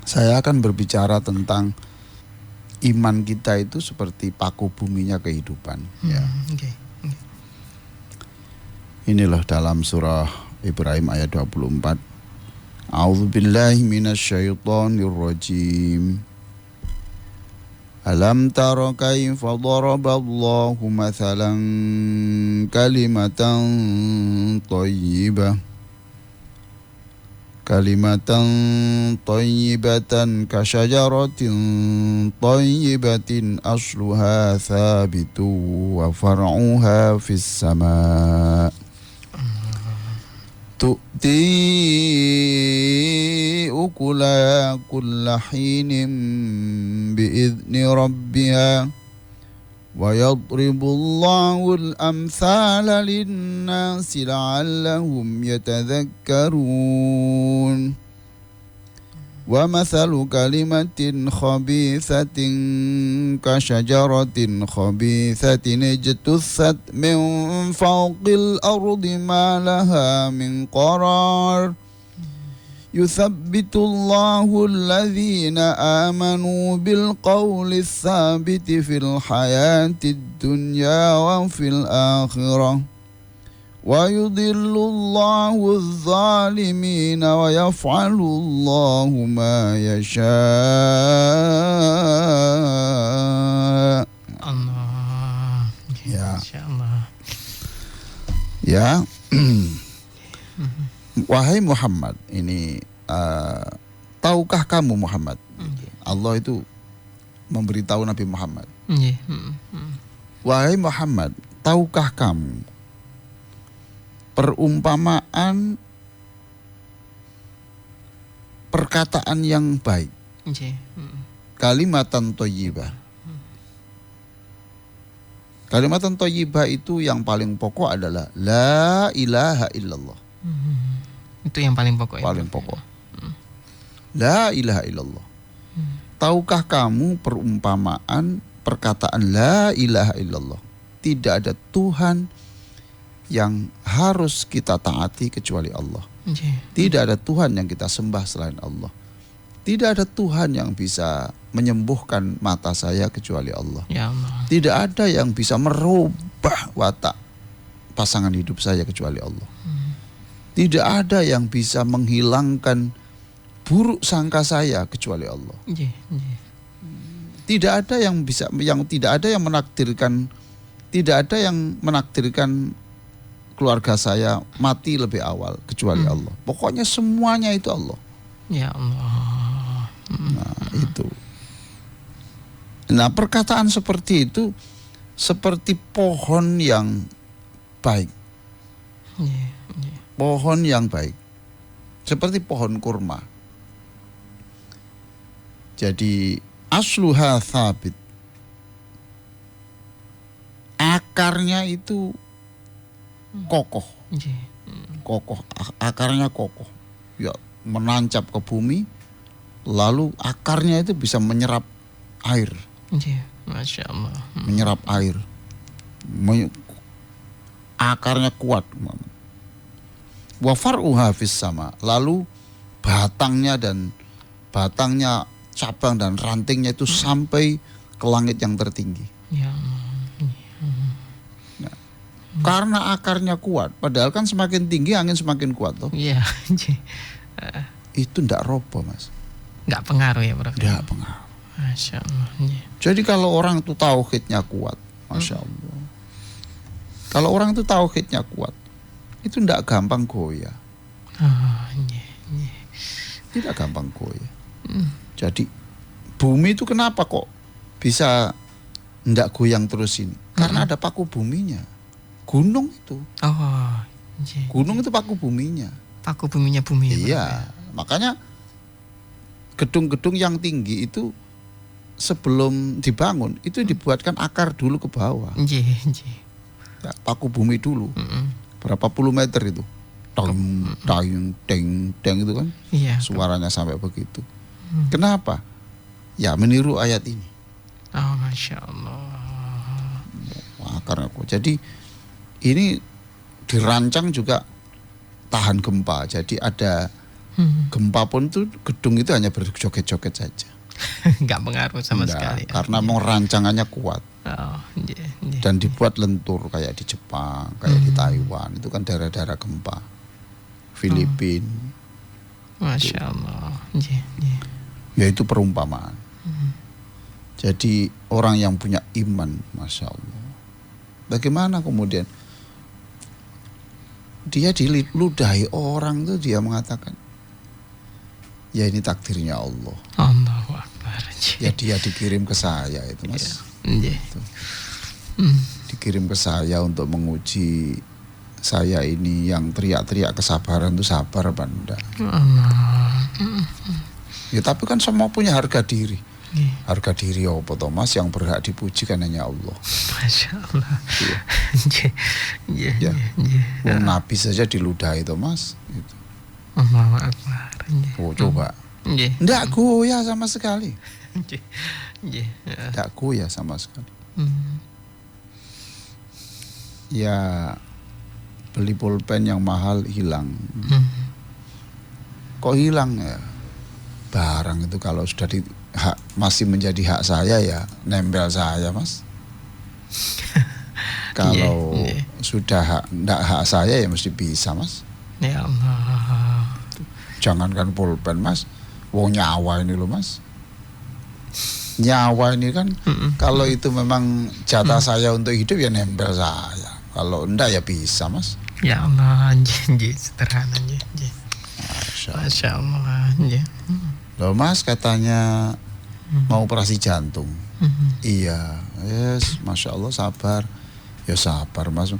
Saya akan berbicara tentang iman kita itu seperti paku buminya kehidupan. Ya. Okay. Inilah dalam surah Ibrahim ayat 24. A'udzubillahi minasyaitonirrajim. Alam tara kaifa daraballahu mathalan kalimatan thayyibah kasyajaratin thayyibatin asluha thabitu wa far'uha fis sama' tu'ti ukulaha kulla hinin bi'izni rabbiha wa yadribullahu al-amthala lin-nasi la'allahum yatadhakkarun wa mathalu kalimatin khabithatin kasyajaratin khabithatin ijtussat min fawqil ardi ma laha min qarar yuthabbitullahu alladhina amanu bilqawli tsabiti fil hayatid dunya wa fil akhirah wa yudhillullahu adh-dhalimina wa yaf'alullahu ma yasha'. Allah. Ya. Insyaallah. Ya. Wahai Muhammad, ini tahukah kamu Muhammad? Allah itu memberitahu Nabi Muhammad. Wahai Muhammad, tahukah kamu perumpamaan perkataan yang baik, kalimatan thayyibah. Kalimatan thayyibah itu yang paling pokok adalah la ilaha illallah. Itu yang paling pokok. Paling pokok. La ilaha illallah. Tahukah kamu perumpamaan perkataan la ilaha illallah? Tidak ada Tuhan yang harus kita taati kecuali Allah. Tidak ada Tuhan yang kita sembah selain Allah. Tidak ada Tuhan yang bisa menyembuhkan mata saya kecuali Allah. Ya Allah. Tidak ada yang bisa merubah watak pasangan hidup saya kecuali Allah. Tidak ada yang bisa menghilangkan buruk sangka saya kecuali Allah. Tidak ada yang bisa, tidak ada yang menakdirkan, tidak ada yang menakdirkan keluarga saya mati lebih awal kecuali Allah. Pokoknya semuanya itu Allah. Ya Allah. Nah, itu. Nah, perkataan seperti itu seperti pohon yang baik. Pohon yang baik. Seperti pohon kurma. Jadi asluha thabit. Akarnya itu kokoh. Kokoh, akarnya kokoh. Ya, menancap ke bumi, lalu akarnya itu bisa menyerap air. Masya Allah. Menyerap air. Akarnya kuat. Wa far'uha fis sama. Lalu batangnya, cabang dan rantingnya itu sampai ke langit yang tertinggi. Ya Allah. Karena akarnya kuat, padahal kan semakin tinggi angin semakin kuat toh. Iya. Itu ndak roboh Mas. Nggak pengaruh ya Prof? Ndak pengaruh. Masya Allah. Jadi kalau orang itu tauhidnya kuat, Masya Allah. Kalau orang itu tauhidnya kuat, itu ndak gampang goyah. Tidak gampang goyah. Jadi bumi itu kenapa kok bisa ndak goyang terus ini? Karena ada paku buminya. Gunung itu. Gunung itu paku buminya. Paku buminya bumi. Iya, makanya gedung-gedung yang tinggi itu sebelum dibangun itu dibuatkan akar dulu ke bawah. Ya, paku bumi dulu. Berapa puluh meter itu. Teng, teng, teng itu kan. Iya. Suaranya sampai begitu. Kenapa? Ya meniru ayat ini. Oh, Masya Allah. Akarnya kok. Jadi ini dirancang juga tahan gempa. Jadi ada Gempa pun tuh gedung itu hanya berjoget-joget saja. Nggak pengaruh sama Enggak, sekali. karena memang rancangannya kuat Oh, iya, iya. dan dibuat lentur kayak di Jepang, kayak di Taiwan. Itu kan daerah-daerah gempa. Filipina. Masya Allah. Iya, iya. Yaitu perumpamaan. Jadi orang yang punya iman, Masya Allah. Bagaimana kemudian dia diludahi orang tuh, dia mengatakan, ya ini takdirnya Allah. Allahu Akbar. Ya dia dikirim ke saya itu, Mas. Iya. Itu. Dikirim ke saya untuk menguji saya ini yang teriak-teriak kesabaran itu sabar apa enggak. Allah. Ya tapi kan semua punya harga diri. Iya. Harga diri apa toh, Mas, yang berhak dipuji kan hanya Allah. Masya Allah. Iya. Iya, iya, Ya. iya. Wong Nabi saja diludahi toh, Mas. Gitu. Allahu Akbar. Iya. Oh, coba. Iya. Enggak goyah sama sekali. Iya. Iya. Enggak goyah sama sekali. Hmm. Ya beli pulpen yang mahal hilang. Kok hilang ya? Barang itu kalau sudah masih menjadi hak saya ya nempel saya, Mas. Kalau Iya. sudah enggak hak saya ya mesti bisa, Mas. Ya Allah. Jangankan pulpen, Mas. Wong nyawa ini loh, Mas. Nyawa ini kan kalau itu memang jatah saya untuk hidup ya nempel saya. Kalau enggak ya bisa, Mas. Ya Allah. Iya, sederhana. Iya. Masya Allah. Masya Allah. Iya. Loh, Mas katanya mau operasi jantung. Iya, yes, Masya Allah sabar. Ya sabar, Mas.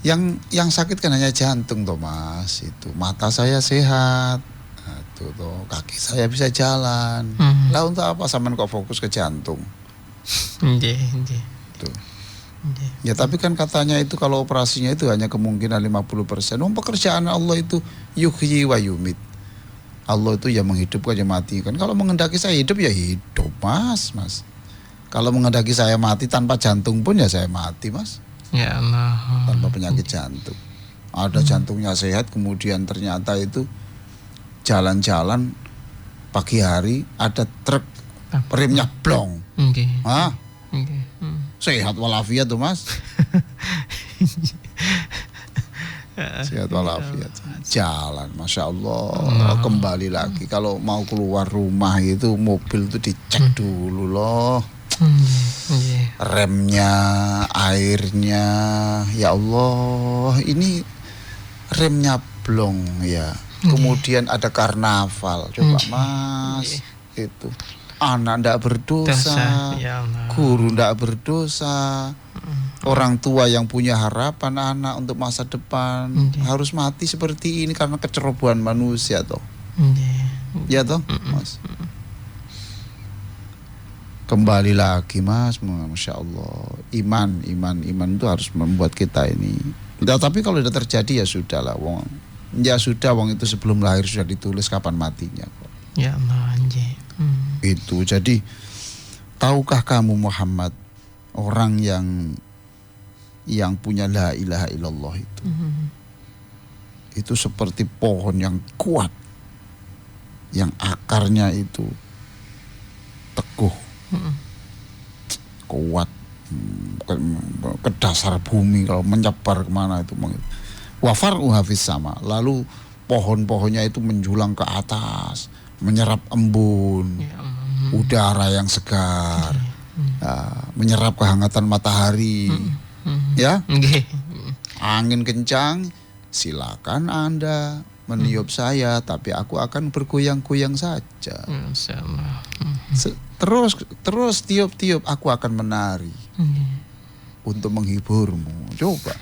Yang sakit kan hanya jantung toh, Mas. Itu mata saya sehat. Nah, itu toh kaki saya bisa jalan. Lah untuk apa sampean kok fokus ke jantung? Iya, iya. Tuh. Iya. Ya tapi kan katanya itu kalau operasinya itu hanya kemungkinan 50%. Pekerjaan Allah itu yuhyi wa yumit. Allah itu ya menghidupkan ya matikan. Kalau mengendaki saya hidup ya hidup, Mas. Kalau mengendaki saya mati tanpa jantung pun ya saya mati, Mas. Ya Allah. Tanpa penyakit jantung. Ada jantungnya sehat, kemudian ternyata itu jalan-jalan pagi hari ada truk remnya blong. Oke. Hah? Oke. Sehat walafiat tuh, Mas. Sehat walafiat. Jalan, Masya Allah. Kembali lagi. Kalau mau keluar rumah itu mobil itu dicek dulu loh. Remnya, airnya. Ya Allah, ini remnya blong ya. Kemudian ada karnaval. Coba, Mas. Itu. Anak ndak berdosa, Ya Allah. guru ndak berdosa, orang tua yang punya harapan anak untuk masa depan harus mati seperti ini karena kecerobohan manusia toh. Ya toh, Mas. Kembali lagi, Mas, Masya Allah. Iman itu harus membuat kita ini. Nah, tapi kalau sudah terjadi ya sudahlah, wong. Ya sudah, wong itu sebelum lahir sudah ditulis kapan matinya kok. Ya Allah. Itu jadi tahukah kamu Muhammad orang yang punya la ilaha illallah itu seperti pohon yang kuat, yang akarnya itu teguh, kuat ke dasar bumi, kalau menyebar kemana itu wafaru hafiz sama, lalu pohon-pohonnya itu menjulang ke atas, menyerap embun, udara yang segar, menyerap kehangatan matahari, ya, angin kencang, silakan Anda meniup saya, tapi aku akan bergoyang-goyang saja. Terus tiup-tiup, aku akan menari untuk menghiburmu. Coba.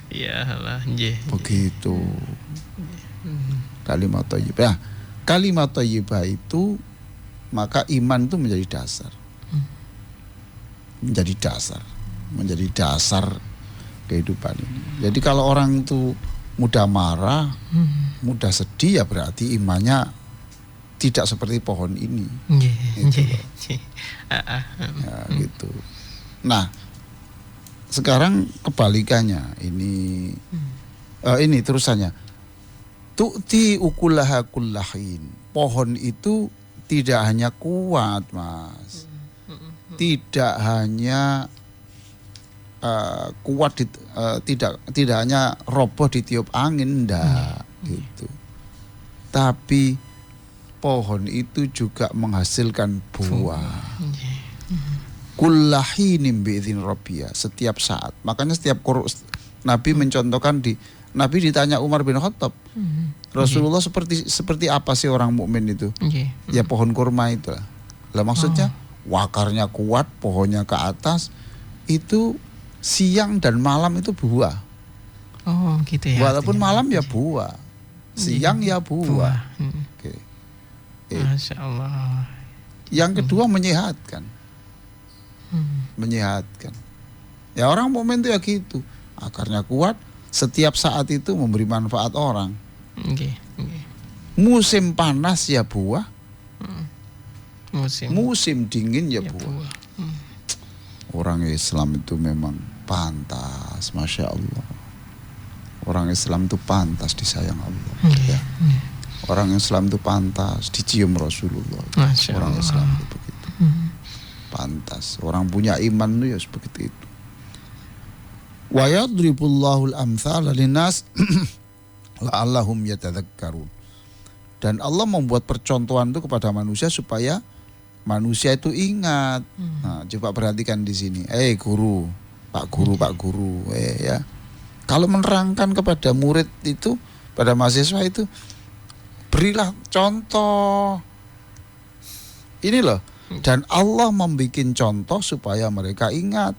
Ya Allah. Begitu. Kalimat thayyibah. Kalimat thayyibah itu maka iman itu menjadi dasar. Menjadi dasar kehidupan ini. Jadi kalau orang itu mudah marah, mudah sedih, ya berarti imannya tidak seperti pohon ini. Ya, gitu. Nah, sekarang kebalikannya ini terusannya. tu'ti ukulaha kullahin. Pohon itu tidak hanya kuat, Mas. Tidak hanya kuat tidak hanya roboh ditiup angin, enggak gitu. Tapi pohon itu juga menghasilkan buah. Kullahinim bi'idhin rabbiyah, setiap saat. Makanya setiap Nabi mencontohkan Nabi ditanya Umar bin Khattab, Rasulullah seperti apa sih orang mukmin itu? Ya pohon kurma itu lah. Lah maksudnya wakarnya kuat, pohonnya ke atas, itu siang dan malam itu buah. Oh gitu ya. Walaupun malam ya buah, siang ya buah. Oke. Masya Allah. Yang kedua menyehatkan. Menyehatkan. Ya orang mukmin itu ya gitu. Akarnya kuat, setiap saat itu memberi manfaat orang. Musim panas ya buah. Musim dingin ya buah. Orang Islam itu memang pantas, Masya Allah. Orang Islam itu pantas disayang Allah. Ya. Orang Islam itu pantas dicium Rasulullah. Orang Islam itu begitu. Pantas. Orang punya iman itu ya seperti itu. Wa yadribullahul amthala linnas la'allahum yatadzakkarun. Dan Allah membuat percontohan itu kepada manusia supaya manusia itu ingat. Nah, coba perhatikan di sini. Guru, Pak Guru, ya. Kalau menerangkan kepada murid itu, pada mahasiswa itu, berilah contoh. Ini loh. Dan Allah membuat contoh supaya mereka ingat.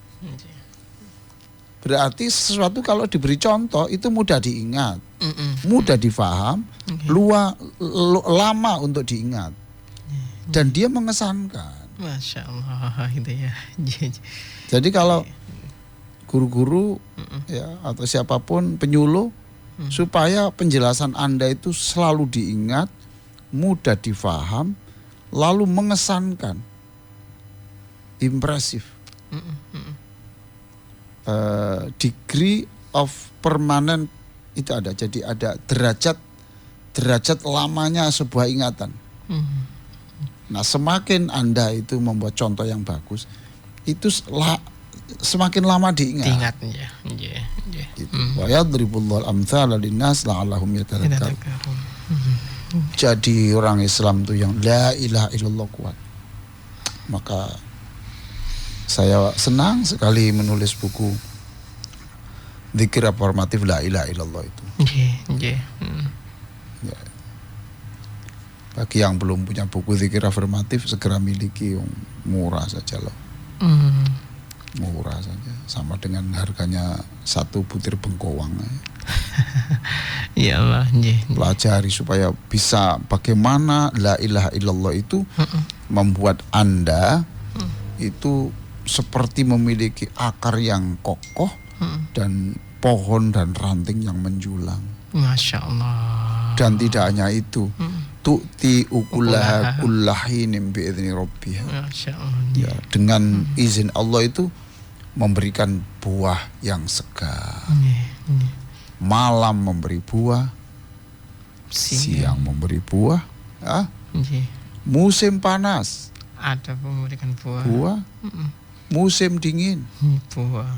Berarti sesuatu kalau diberi contoh itu mudah diingat, mudah difaham, lama untuk diingat. Dan dia mengesankan. Masya Allah itu ya. Jadi kalau guru-guru ya atau siapapun penyuluh, supaya penjelasan Anda itu selalu diingat, mudah difaham, lalu mengesankan, impresif. Degree of permanent itu ada. Jadi ada derajat lamanya sebuah ingatan. Nah, semakin Anda itu membuat contoh yang bagus, itu semakin lama diingat. Wa yadribullahul amthala linnas la'allahum yatadzakkarun. Jadi orang Islam itu yang la ilaha illallah kuat. Maka saya senang sekali menulis buku zikir afirmatif la ilaha illallah itu. Ya. Bagi yang belum punya buku zikir afirmatif, segera miliki, murah saja loh. Murah saja, sama dengan harganya satu butir bengkoang. Ya Allah, pelajari supaya bisa bagaimana la ilaha illallah itu membuat Anda itu seperti memiliki akar yang kokoh dan pohon dan ranting yang menjulang. Masya Allah. Dan tidak hanya itu, tu'ti ukulaha kullahinim bi'idzni rabbiha. Masya Allah. Ya, dengan izin Allah itu memberikan buah yang segar. Malam memberi buah, siang memberi buah. Ya. Musim panas ada memberikan buah. Musim dingin buah.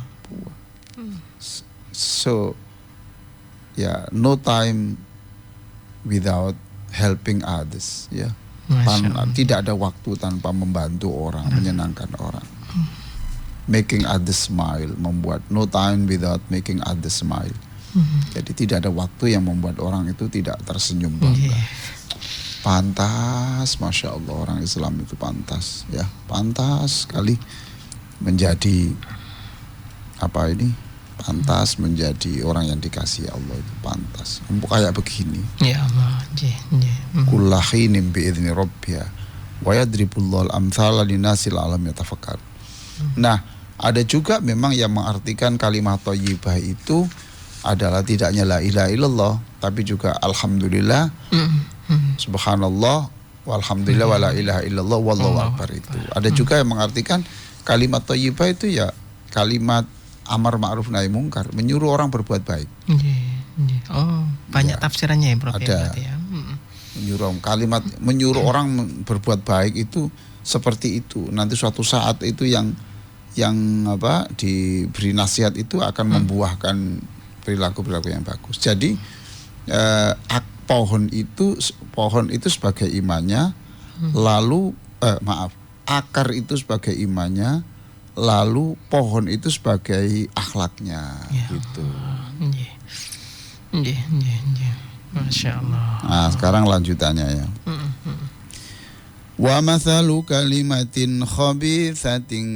So ya, no time without helping others, ya. Tidak ada waktu tanpa membantu orang, menyenangkan orang. Making others smile, membuat no time without making others smile. Jadi tidak ada waktu yang membuat orang itu tidak tersenyum bangga. Pantas, Masya Allah, orang Islam itu pantas, ya, pantas sekali menjadi pantas menjadi orang yang dikasihi Allah, itu pantas. Kayak begini. Ya Allah. Kullahinim bi'idzni rabbiha wa yadribullahul amthala linnasi la'allahum yatafakkarun. Nah, ada juga memang yang mengartikan kalimat thayyibah itu adalah tidaknya la ilaha illallah, tapi juga alhamdulillah, subhanallah, walhamdulillah, wa la ilaha illallah, wallahu akbar itu. Ada juga yang mengartikan kalimat thayyibah itu ya kalimat amar ma'ruf nahi mungkar, menyuruh orang berbuat baik. Nggih. Oh, banyak Ya, tafsirannya ya Prof ya ada. berarti ya. Menyuruh orang berbuat baik itu seperti itu. Nanti suatu saat itu yang diberi nasihat itu akan membuahkan perilaku-perilaku yang bagus. Jadi pohon itu sebagai imannya, lalu akar itu sebagai imannya, lalu pohon itu sebagai akhlaknya, Ya. gitu. Nggih. Nggih. Masya Allah. Nah, sekarang lanjutannya ya. Wa mathalu kalimatin khabithatin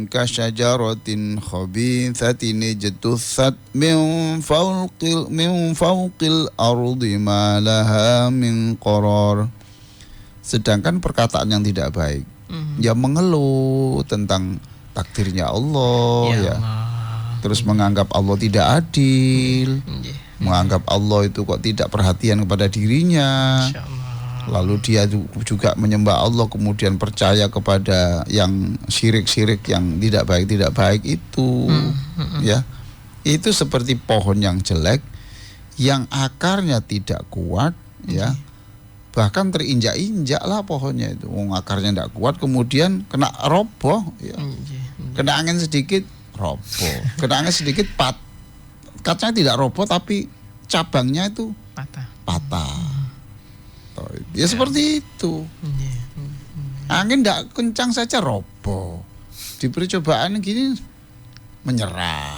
kasyajaratin khabithatin ijtussat min fawqil ardi ma laha min qarar. Sedangkan perkataan yang tidak baik ya mengeluh tentang takdirnya Allah ya. Allah. Terus menganggap Allah tidak adil, Nggih. menganggap Allah itu kok tidak perhatian kepada dirinya. Masya Allah. Lalu dia juga menyembah Allah, kemudian percaya kepada yang syirik-syirik yang tidak baik itu, ya. Itu seperti pohon yang jelek, yang akarnya tidak kuat, ya. Bahkan terinjak-injak lah pohonnya itu. Akarnya tidak kuat, kemudian kena roboh, ya. Kena angin sedikit, roboh. Kena angin sedikit, katanya tidak roboh, tapi cabangnya itu patah. Ya seperti itu. Angin tidak kencang saja roboh. Diberi cobaan gini menyerah.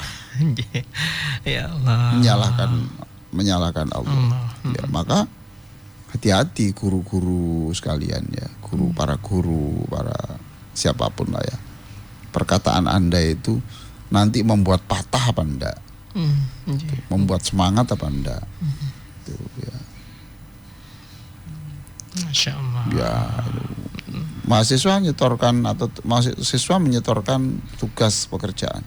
Ya Allah. Menyalahkan Allah. Ya, maka hati-hati guru-guru sekalian ya, para siapapun lah ya. Perkataan Anda itu nanti membuat patah apa enggak? Membuat semangat apa enggak? Itu ya. Masya Allah. Ya, mahasiswa menyetorkan tugas pekerjaan.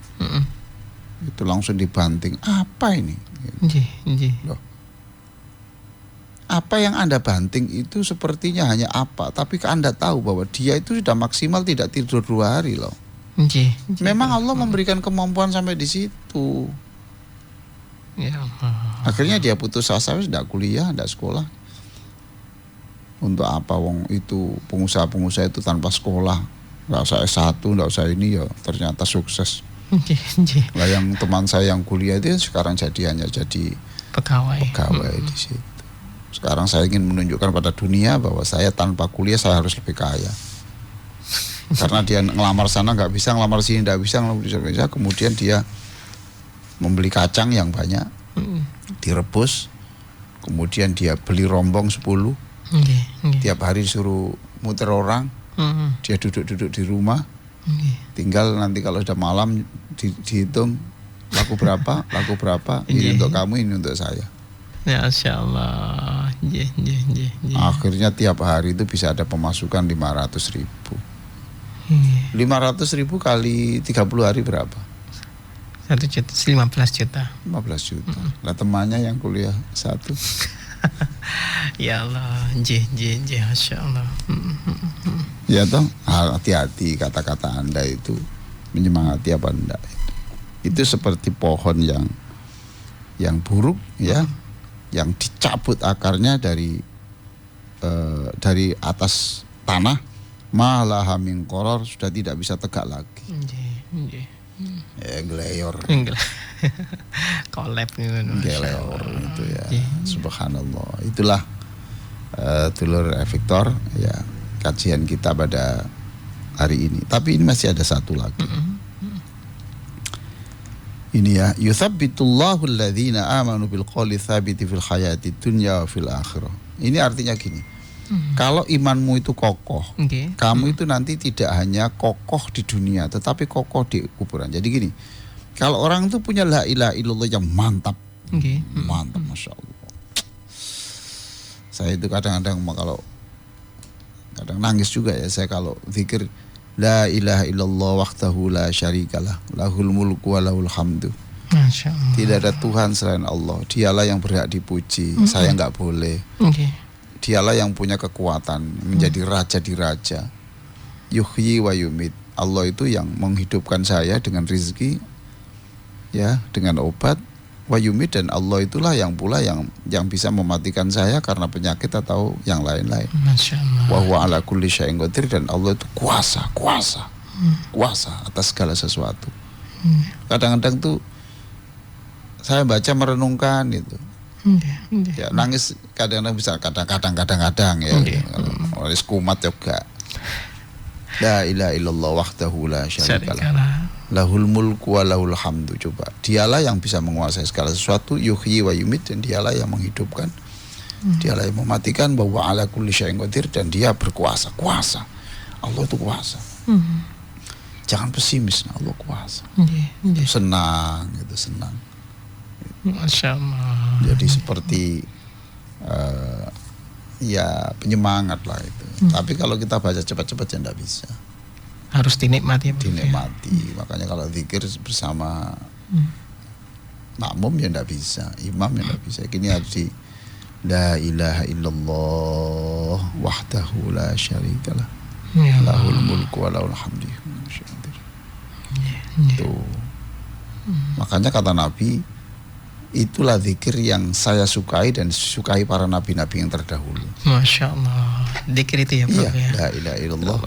Itu langsung dibanting. Apa ini? Loh. Apa yang Anda banting itu sepertinya hanya apa, tapi Anda tahu bahwa dia itu sudah maksimal tidak tidur 2 hari loh. Memang Allah memberikan kemampuan sampai di situ. Ya Allah. Akhirnya dia putus asa, tidak kuliah, tidak sekolah. Untuk apa wong itu pengusaha itu tanpa sekolah, nggak usah S1, nggak usah ini ya ternyata sukses. Lah yang teman saya yang kuliah itu sekarang hanya jadi pegawai di situ. Sekarang saya ingin menunjukkan pada dunia bahwa saya tanpa kuliah saya harus lebih kaya. Karena dia ngelamar sana nggak bisa, ngelamar sini nggak bisa, kemudian dia membeli kacang yang banyak, direbus, kemudian dia beli rombong 10. Tiap hari suruh muter orang, dia duduk di rumah, tinggal nanti kalau sudah malam dihitung laku berapa, ini untuk kamu, ini untuk saya. Ya Masya Allah. Akhirnya tiap hari itu bisa ada pemasukan 500.000. 500.000 kali 30 hari berapa? 1 juta, 15 juta. 15 juta. Lah temannya yang kuliah 1. Ya Allah, Masya Allah. Ya toh, hati-hati kata-kata Anda itu menyemangati apa enggak. Itu seperti pohon yang buruk ya, yang dicabut akarnya dari atas tanah, malaha min qarar, sudah tidak bisa tegak lagi. Ngeleyor. Kolab gitu. Ngeleyor itu ya. Subhanallah. Itulah dulur Victor ya, kajian kita pada hari ini. Tapi ini masih ada satu lagi. Ini ya, yuthabbitullahu alladhina amanu bil qawli tsabiti fil hayati dunya wa fil akhirah. Ini artinya gini. Kalau imanmu itu kokoh, kamu itu nanti tidak hanya kokoh di dunia, tetapi kokoh di kuburan. Jadi gini, kalau orang itu punya la ilaha illallah yang mantap, mantap, masya Allah. Saya itu kadang-kadang kadang nangis juga ya saya kalau zikir la ilaha illallah wahdahu la syarikalah, lahul mulku wa lahul hamdu. Masya Allah. Tidak ada Tuhan selain Allah. Dialah yang berhak dipuji. Saya nggak boleh. Dialah yang punya kekuatan menjadi raja di raja. Yuhyi wa yumit. Allah itu yang menghidupkan saya dengan rizki, ya, dengan obat, wa yumit, dan Allah itulah yang pula yang bisa mematikan saya karena penyakit atau yang lain-lain. Masya Allah. Wa huwa ala kulli syai'in qadir, dan Allah itu kuasa atas segala sesuatu. Kadang-kadang tuh saya baca merenungkan itu. Ya, nangis kadang-kadang bisa, kadang-kadang ya. Oleh kumat juga. La ilaha illallah wahdahu la syarikalah. Lahul mulku wa lahul hamdu. Coba, dialah yang bisa menguasai segala sesuatu, yuhyi wa yumit, dan dialah yang menghidupkan, dialah yang mematikan, bahwa ala kulli syai'in qadir, dan dia berkuasa. Allah itu kuasa. Jangan pesimis, Allah kuasa. Senang. Masya Allah. Jadi seperti ya penyemangat lah itu. Tapi kalau kita baca cepat-cepat ya tidak bisa. Harus dinikmati. Dinikmati. Makanya kalau zikir bersama makmum ya tidak bisa, imam ya tidak bisa. Ini harus di la ilaha illallah wahdahu la syarikalah. Lahul mulku wa lahul hamdu. Tuh. Makanya kata Nabi, itulah zikir yang saya sukai dan sukai para nabi-nabi yang terdahulu. Masya Allah. Zikir itu ya Prof, ya. La ilaha illallah.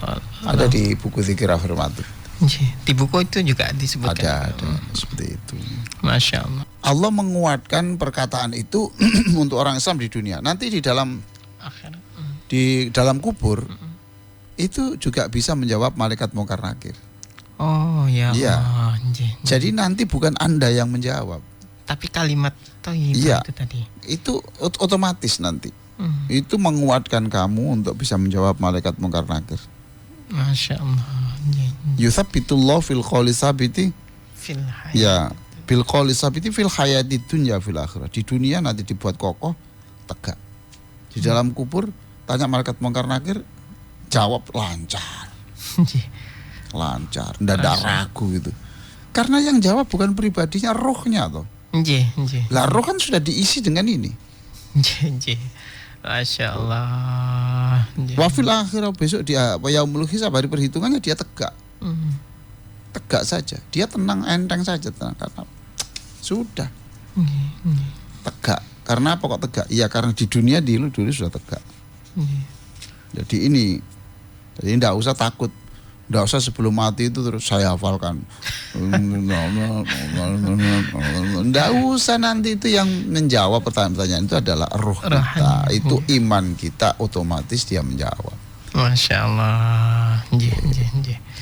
Ada di buku zikir afirmatif. Di buku itu juga disebutkan. Ada seperti itu. Masya Allah. Allah menguatkan perkataan itu untuk orang Islam di dunia. Nanti di dalam kubur itu juga bisa menjawab malaikat mungkar nakir. Oh ya. Allah. Jadi nanti bukan Anda yang menjawab, tapi kalimat thayyibah itu tadi. Itu otomatis nanti. Itu menguatkan kamu untuk bisa menjawab malaikat mungkar nakir. Masya Allah. Yuthabbitullah fil qawli sabiti fil hayat. Ya, fil qawli sabiti fil hayati dunya fil akhirah. Di dunia nanti dibuat kokoh, tegak. Di dalam kubur tanya malaikat mungkar nakir, jawab lancar. Lancar, tidak ada ragu gitu. Karena yang jawab bukan pribadinya, rohnya toh. Lah roh kan sudah diisi dengan ini. Masya Allah. Wafil akhirah, besok dia yaumul hisab, hari perhitungannya dia tegak. Tegak saja. Dia tenang, enteng saja, tenang, karena sudah tegak. Karena apa kok tegak? Iya, karena di dunia dulu sudah tegak. Jadi tidak usah takut. Tidak usah sebelum mati itu terus saya hafalkan. Tidak usah, nanti itu yang menjawab pertanyaan-pertanyaan itu adalah roh kita. Itu iman kita, otomatis dia menjawab. Masya Allah.